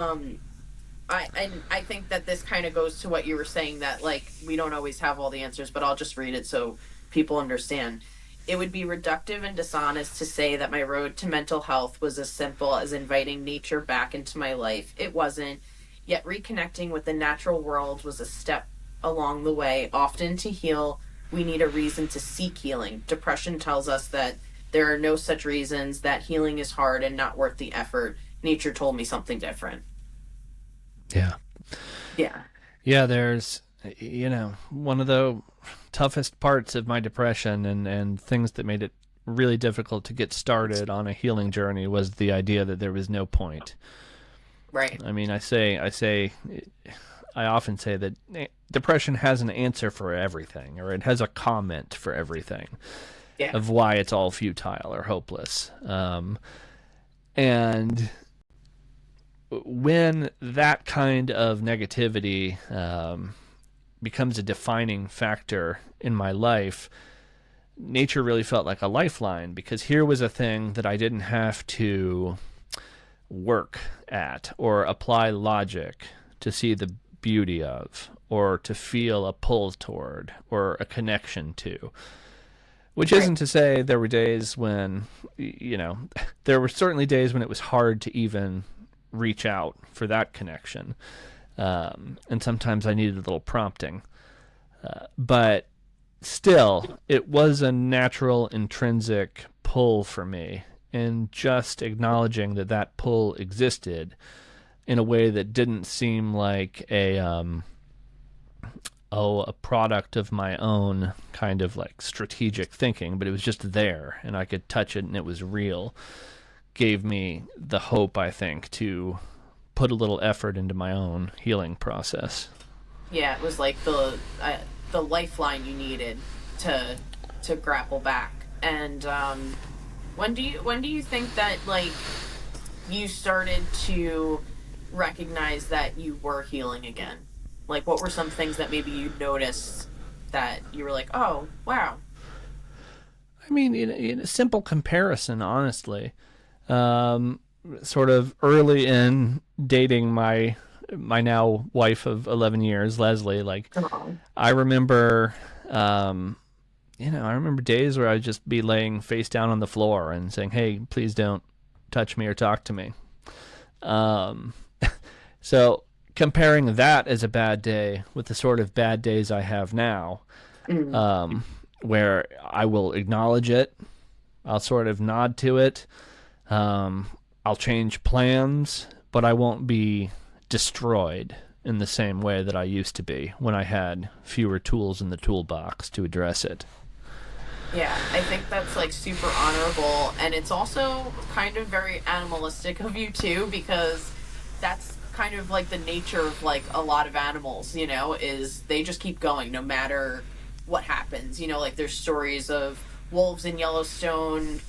I think that this kind of goes to what you were saying, that like we don't always have all the answers, but I'll just read it so people understand. It would be reductive and dishonest to say that my road to mental health was as simple as inviting nature back into my life. It wasn't. Yet reconnecting with the natural world was a step along the way. Often to heal, we need a reason to seek healing. Depression tells us that there are no such reasons, that healing is hard and not worth the effort. Nature told me something different. Yeah. Yeah. Yeah, there's, one of the toughest parts of my depression and things that made it really difficult to get started on a healing journey was the idea that there was no point. Right. I mean, I often say that depression has an answer for everything, or it has a comment for everything, Yeah. of why it's all futile or hopeless. And when that kind of negativity becomes a defining factor in my life, nature really felt like a lifeline, because here was a thing that I didn't have to work at or apply logic to see the beauty of, or to feel a pull toward or a connection to. Which isn't to say there were days when, there were certainly days when it was hard to even reach out for that connection. And sometimes I needed a little prompting. But still, it was a natural, intrinsic pull for me. And just acknowledging that that pull existed in a way that didn't seem like a product of my own kind of like strategic thinking, but it was just there and I could touch it and it was real, gave me the hope, I think, to put a little effort into my own healing process. Yeah, it was like the lifeline you needed to grapple back. And when do you think that like you started to recognize that you were healing again? Like, what were some things that maybe you noticed that you were like, oh, wow? I mean, in a simple comparison, honestly, sort of early in dating my now wife of 11 years, Leslie, like, I remember, I remember days where I'd just be laying face down on the floor and saying, hey, please don't touch me or talk to me. So comparing that as a bad day with the sort of bad days I have now, where I will acknowledge it, I'll sort of nod to it, I'll change plans, but I won't be destroyed in the same way that I used to be when I had fewer tools in the toolbox to address it. Yeah, I think that's like super honorable, and it's also kind of very animalistic of you too, because that's kind of like the nature of like a lot of animals, is they just keep going no matter what happens. Like there's stories of wolves in Yellowstone,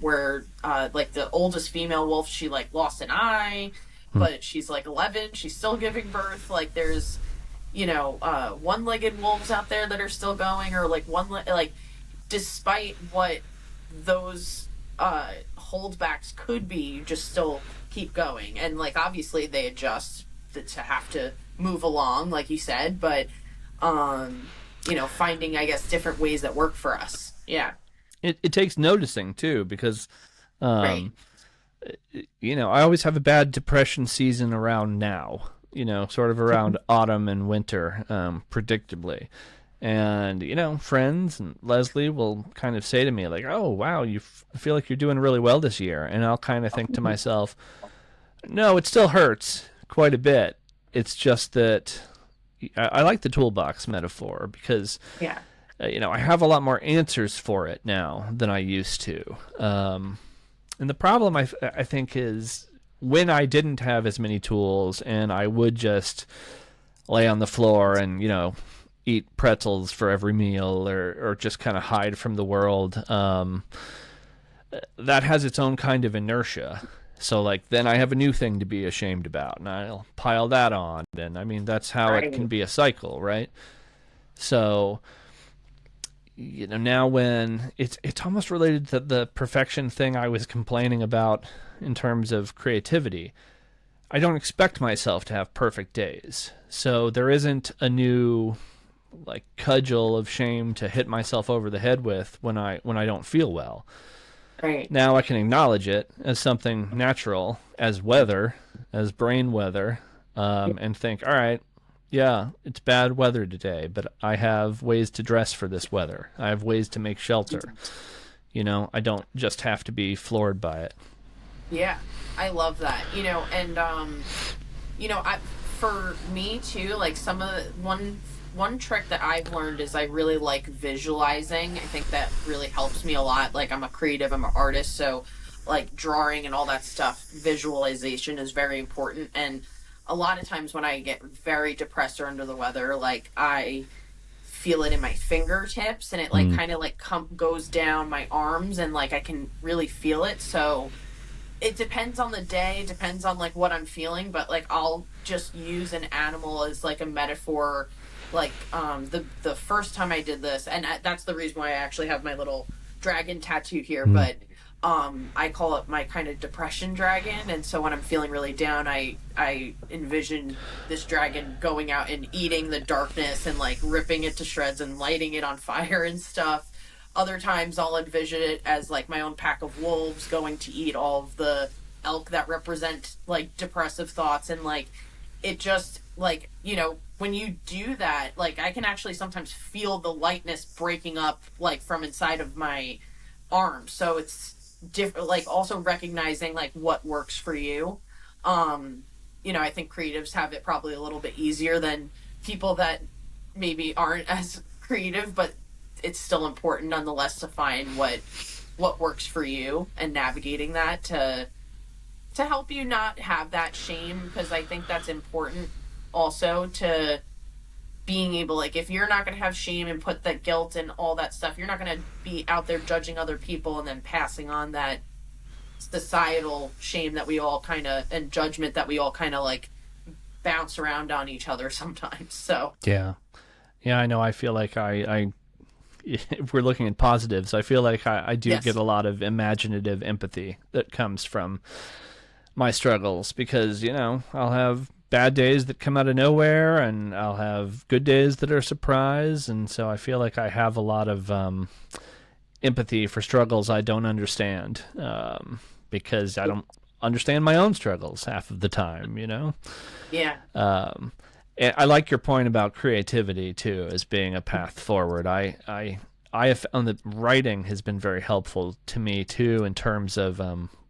where like the oldest female wolf, she like lost an eye, but she's like 11, she's still giving birth. Like there's one-legged wolves out there that are still going, or like like despite what those holdbacks could be, you just still keep going. And like obviously they adjust to have to move along, like you said, but finding, I guess, different ways that work for us. Yeah. It takes noticing too, because Right. I always have a bad depression season around now, sort of around autumn and winter, predictably. And, friends and Leslie will kind of say to me like, oh, wow, you feel like you're doing really well this year. And I'll kind of think to myself, no, it still hurts quite a bit. It's just that I like the toolbox metaphor because, Yeah. I have a lot more answers for it now than I used to. And the problem, I think, is when I didn't have as many tools and I would just lay on the floor and, eat pretzels for every meal or just kind of hide from the world, that has its own kind of inertia. So, like, then I have a new thing to be ashamed about, and I'll pile that on. And, I mean, that's how it can be a cycle, right? So, now when it's almost related to the perfection thing I was complaining about in terms of creativity, I don't expect myself to have perfect days. So there isn't a new like cudgel of shame to hit myself over the head with when I don't feel well. Right. Now I can acknowledge it as something natural, as weather, as brain weather, and think, all right, yeah, it's bad weather today, but I have ways to dress for this weather. I have ways to make shelter. You know, I don't just have to be floored by it. Yeah, I love that. You know, and for me too, like one trick that I've learned is I really like visualizing. I think that really helps me a lot. Like, I'm a creative, I'm an artist, so like drawing and all that stuff, visualization is very important. And a lot of times when I get very depressed or under the weather, like I feel it in my fingertips, and it like kind of like goes down my arms, and like I can really feel it. So it depends on the day, depends on like what I'm feeling, but like I'll just use an animal as like a metaphor. Like the first time I did this, and that's the reason why I actually have my little dragon tattoo here, but I call it my kind of depression dragon. And so when I'm feeling really down, I envision this dragon going out and eating the darkness and like ripping it to shreds and lighting it on fire and stuff. Other times I'll envision it as like my own pack of wolves going to eat all of the elk that represent like depressive thoughts. And like it just like, you know, when you do that, like I can actually sometimes feel the lightness breaking up like from inside of my arms. So it's different, like also recognizing like what works for you. You know, I think creatives have it probably a little bit easier than people that maybe aren't as creative, but it's still important nonetheless to find what works for you and navigating that to help you not have that shame, because I think that's important also to being able, like, if you're not going to have shame and put that guilt and all that stuff, you're not going to be out there judging other people and then passing on that societal shame that we all kind of, and judgment that we all kind of like bounce around on each other sometimes. So yeah, I know. I feel like I if we're looking at positives, I feel like I do get a lot of imaginative empathy that comes from my struggles, because, you know, I'll have bad days that come out of nowhere, and I'll have good days that are a surprise. And so I feel like I have a lot of empathy for struggles I don't understand, because I don't understand my own struggles half of the time, you know? Yeah. I like your point about creativity too, as being a path forward. I have found that writing has been very helpful to me too, in terms of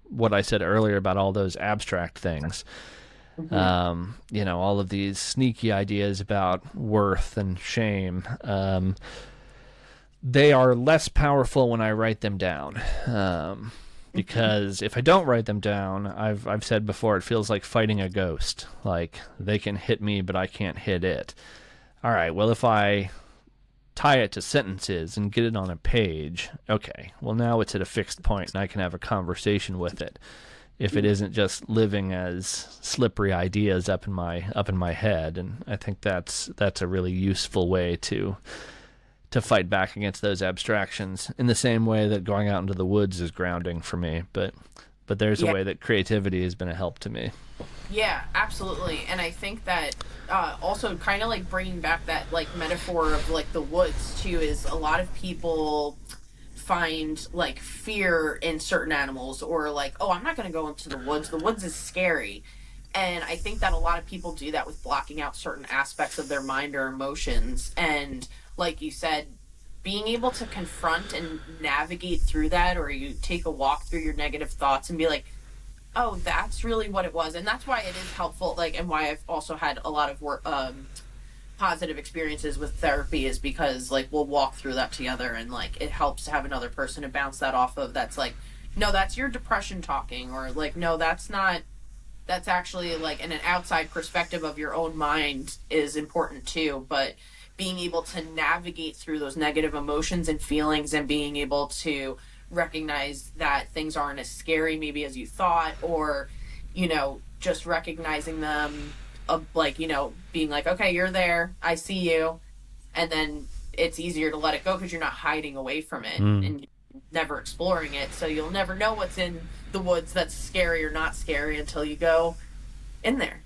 what I said earlier about all those abstract things. You know, all of these sneaky ideas about worth and shame. They are less powerful when I write them down. Because if I don't write them down, I've said before, it feels like fighting a ghost. Like, they can hit me, but I can't hit it. All right, well, if I tie it to sentences and get it on a page, okay, well, now it's at a fixed point, and I can have a conversation with it. If it isn't just living as slippery ideas up in my head. And I think that's a really useful way to fight back against those abstractions, in the same way that going out into the woods is grounding for me. But there's a way that creativity has been a help to me. Yeah, absolutely. And I think that also kind of like bringing back that like metaphor of like the woods too, is a lot of people find like fear in certain animals, or like, oh, I'm not going to go into the woods is scary. And I think that a lot of people do that with blocking out certain aspects of their mind or emotions. And like you said, being able to confront and navigate through that, or you take a walk through your negative thoughts and be like, oh, that's really what it was. And that's why it is helpful, like, and why I've also had a lot of work, positive experiences with therapy, is because like we'll walk through that together, and like it helps to have another person to bounce that off of. That's like, no, that's your depression talking, or like, no, that's not, that's actually like an outside perspective of your own mind is important too. But being able to navigate through those negative emotions and feelings, and being able to recognize that things aren't as scary maybe as you thought, or, you know, just recognizing them, of like, you know, being like, okay, you're there, I see you, and then it's easier to let it go because you're not hiding away from it and never exploring it. So you'll never know what's in the woods that's scary or not scary until you go in there.